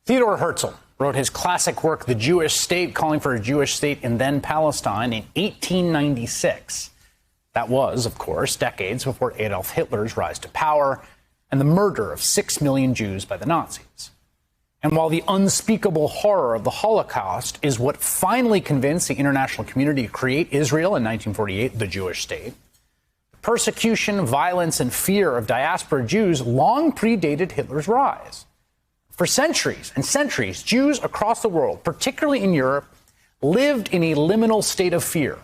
Theodor Herzl wrote his classic work, The Jewish State, calling for a Jewish state in then Palestine in 1896. That was, of course, decades before Adolf Hitler's rise to power and the murder of 6 million Jews by the Nazis. And while the unspeakable horror of the Holocaust is what finally convinced the international community to create Israel in 1948, the Jewish state, persecution, violence, and fear of diaspora Jews long predated Hitler's rise. For centuries and centuries, Jews across the world, particularly in Europe, lived in a liminal state of fear.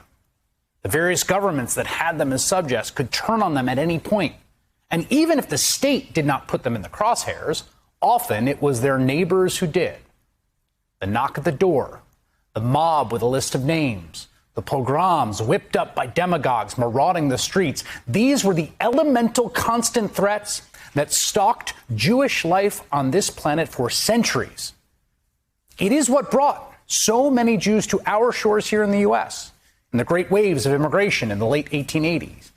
The various governments that had them as subjects could turn on them at any point. And even if the state did not put them in the crosshairs, often it was their neighbors who did. The knock at the door, the mob with a list of names, the pogroms whipped up by demagogues marauding the streets, these were the elemental constant threats that stalked Jewish life on this planet for centuries. It is what brought so many Jews to our shores here in the U.S. in the great waves of immigration in the late 1880s.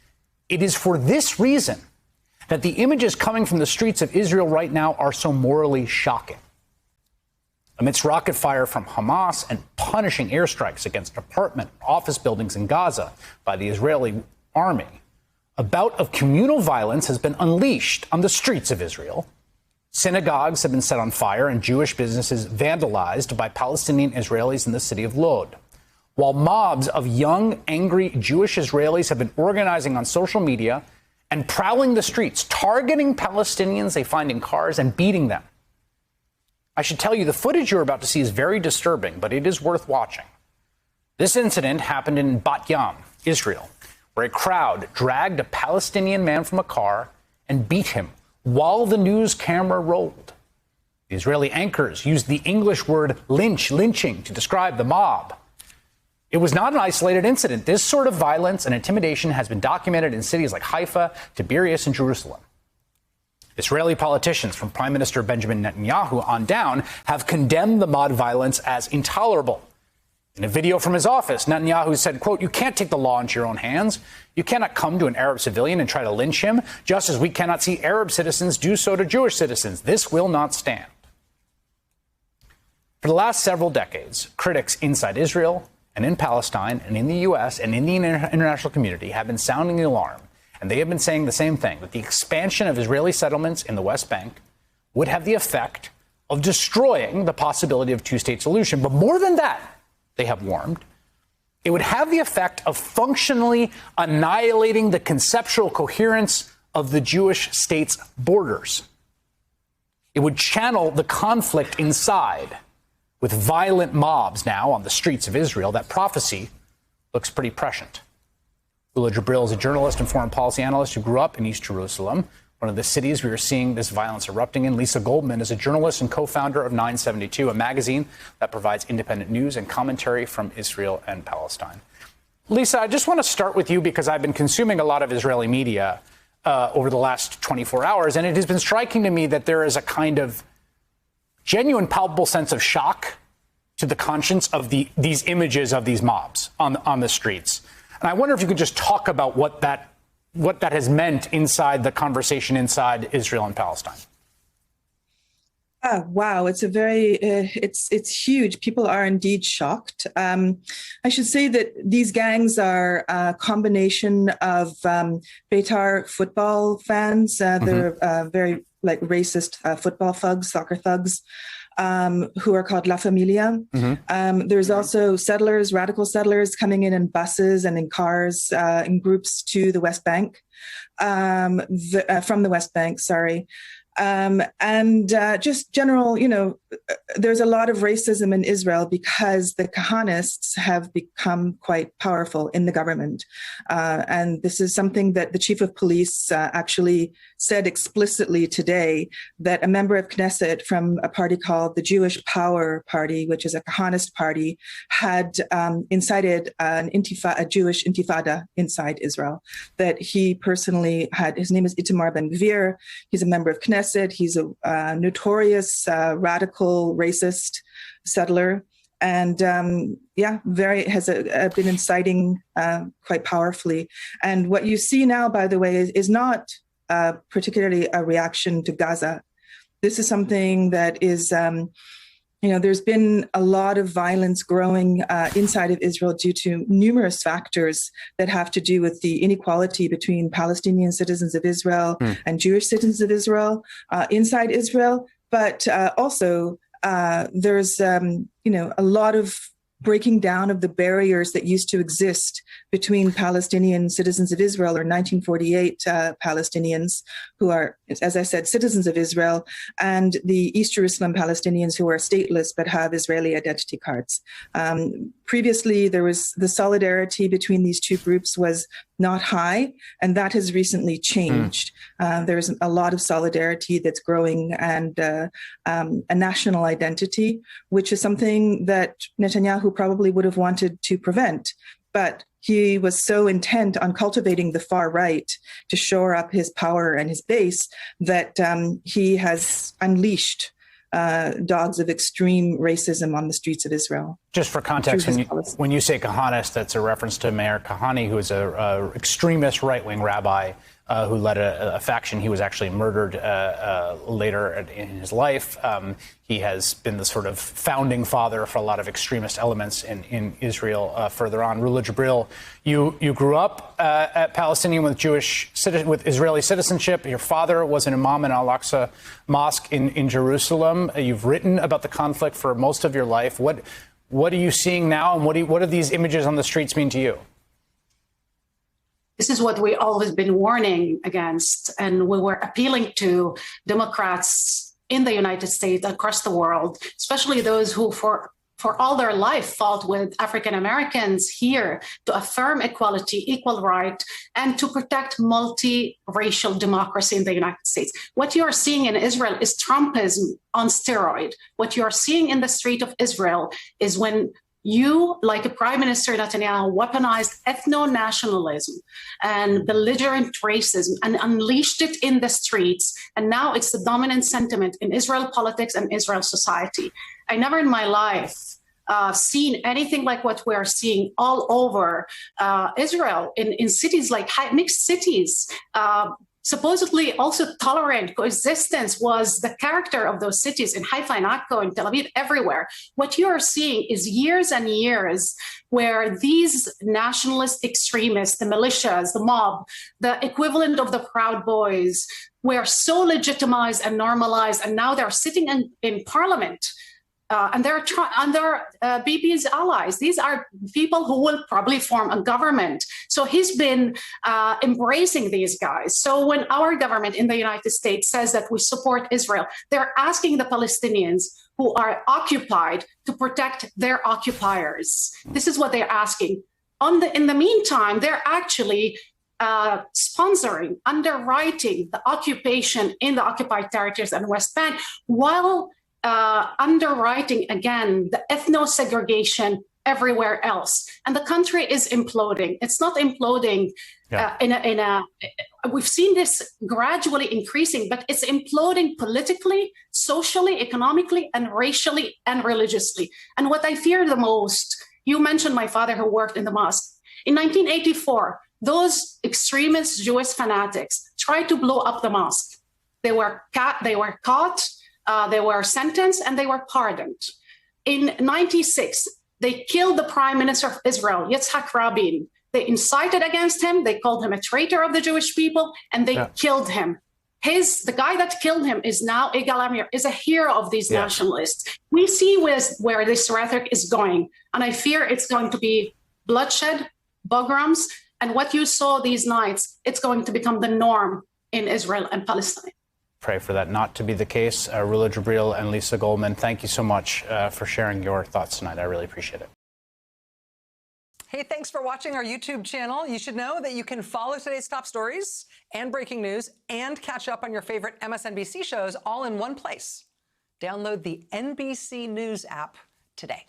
It is for this reason that the images coming from the streets of Israel right now are so morally shocking. Amidst rocket fire from Hamas and punishing airstrikes against apartment and office buildings in Gaza by the Israeli army, a bout of communal violence has been unleashed on the streets of Israel. Synagogues have been set on fire and Jewish businesses vandalized by Palestinian Israelis in the city of Lod. While mobs of young, angry Jewish Israelis have been organizing on social media and prowling the streets, targeting Palestinians they find in cars and beating them. I should tell you, the footage you're about to see is very disturbing, but it is worth watching. This incident happened in Bat Yam, Israel, where a crowd dragged a Palestinian man from a car and beat him while the news camera rolled. The Israeli anchors used the English word lynching to describe the mob. It was not an isolated incident. This sort of violence and intimidation has been documented in cities like Haifa, Tiberias, and Jerusalem. Israeli politicians, from Prime Minister Benjamin Netanyahu on down, have condemned the mob violence as intolerable. In a video from his office, Netanyahu said, quote, "You can't take the law into your own hands. You cannot come to an Arab civilian and try to lynch him, just as we cannot see Arab citizens do so to Jewish citizens. This will not stand." For the last several decades, critics inside Israel and in Palestine and in the U.S. and in the international community have been sounding the alarm. And they have been saying the same thing, that the expansion of Israeli settlements in the West Bank would have the effect of destroying the possibility of a two-state solution. But more than that, they have warned, it would have the effect of functionally annihilating the conceptual coherence of the Jewish state's borders. It would channel the conflict inside with violent mobs now on the streets of Israel. That prophecy looks pretty prescient. Ula Jabril is a journalist and foreign policy analyst who grew up in East Jerusalem, one of the cities we are seeing this violence erupting in. Lisa Goldman is a journalist and co-founder of 972, a magazine that provides independent news and commentary from Israel and Palestine. Lisa, I just want to start with you because I've been consuming a lot of Israeli media over the last 24 hours, and it has been striking to me that there is a kind of genuine, palpable sense of shock to the conscience of these images of these mobs on the streets. And I wonder if you could just talk about what that has meant inside the conversation inside Israel and Palestine. Oh, wow, it's it's huge. People are indeed shocked. I should say that these gangs are a combination of Beitar football fans. They're very racist football thugs, soccer thugs, who are called La Familia. There's also settlers, radical settlers coming in buses and in cars, in groups to the West Bank, from the West Bank, sorry. And just general, there's a lot of racism in Israel because the Kahanists have become quite powerful in the government. And this is something that the chief of police actually said explicitly today, that a member of Knesset from a party called the Jewish Power Party, which is a Kahanist party, had incited a Jewish intifada inside Israel, that he personally had. His name is Itamar Ben-Gvir. He's a member of Knesset. He's a notorious radical racist settler, and has been inciting quite powerfully. And what you see now, by the way, is not particularly a reaction to Gaza. This is something that is, there's been a lot of violence growing inside of Israel due to numerous factors that have to do with the inequality between Palestinian citizens of Israel and Jewish citizens of Israel inside Israel. But also, there's, a lot of breaking down of the barriers that used to exist between Palestinian citizens of Israel, or 1948 Palestinians who are, as I said, citizens of Israel, and the East Jerusalem Palestinians who are stateless but have Israeli identity cards. Previously, there was the solidarity between these two groups was not high, and that has recently changed. There's a lot of solidarity that's growing, and a national identity, which is something that Netanyahu probably would have wanted to prevent. But he was so intent on cultivating the far right to shore up his power and his base that he has unleashed dogs of extreme racism on the streets of Israel. Just for context, when you say Kahanis, that's a reference to Meir Kahane, who is a extremist right-wing rabbi who led a faction. He was actually murdered later in his life. He has been the sort of founding father for a lot of extremist elements in Israel further on. Rula Jibril, you grew up at Palestinian with with Israeli citizenship. Your father was an imam in Al-Aqsa Mosque in Jerusalem. You've written about the conflict for most of your life. What are you seeing now, and what do these images on the streets mean to you? This is what we always been warning against, and we were appealing to Democrats in the United States, across the world, especially those who for all their life fought with African Americans here to affirm equality, equal right, and to protect multiracial democracy in the United States. What you are seeing in Israel is Trumpism on steroid. What you are seeing in the street of Israel is when you, like a Prime Minister Netanyahu, weaponized ethno-nationalism and belligerent racism and unleashed it in the streets. And now it's the dominant sentiment in Israel politics and Israel society. I never in my life seen anything like what we're seeing all over Israel in cities like mixed cities. Supposedly also tolerant coexistence was the character of those cities in Haifa and Akko and Tel Aviv, everywhere. What you are seeing is years and years where these nationalist extremists, the militias, the mob, the equivalent of the Proud Boys, were so legitimized and normalized, and now they're sitting in parliament. And they're Bibi's allies. These are people who will probably form a government. So he's been embracing these guys. So when our government in the United States says that we support Israel, they're asking the Palestinians who are occupied to protect their occupiers. This is what they're asking. In the meantime, they're actually sponsoring, underwriting the occupation in the occupied territories and West Bank, while underwriting, again, the ethno-segregation everywhere else. And the country is imploding. It's not imploding we've seen this gradually increasing, but it's imploding politically, socially, economically, and racially and religiously. And what I fear the most, you mentioned my father who worked in the mosque. In 1984, those extremist Jewish fanatics tried to blow up the mosque. They were caught, they were sentenced, and they were pardoned. In 96, they killed the Prime Minister of Israel, Yitzhak Rabin. They incited against him. They called him a traitor of the Jewish people, and they killed him. The guy that killed him is now Yigal Amir, is a hero of these nationalists. We see where this rhetoric is going, and I fear it's going to be bloodshed, pogroms, and what you saw these nights, it's going to become the norm in Israel and Palestine. Pray for that not to be the case. Rula Jibril and Lisa Goldman, thank you so much for sharing your thoughts tonight. I really appreciate it. Hey, thanks for watching our YouTube channel. You should know that you can follow today's top stories and breaking news and catch up on your favorite MSNBC shows all in one place. Download the NBC News app today.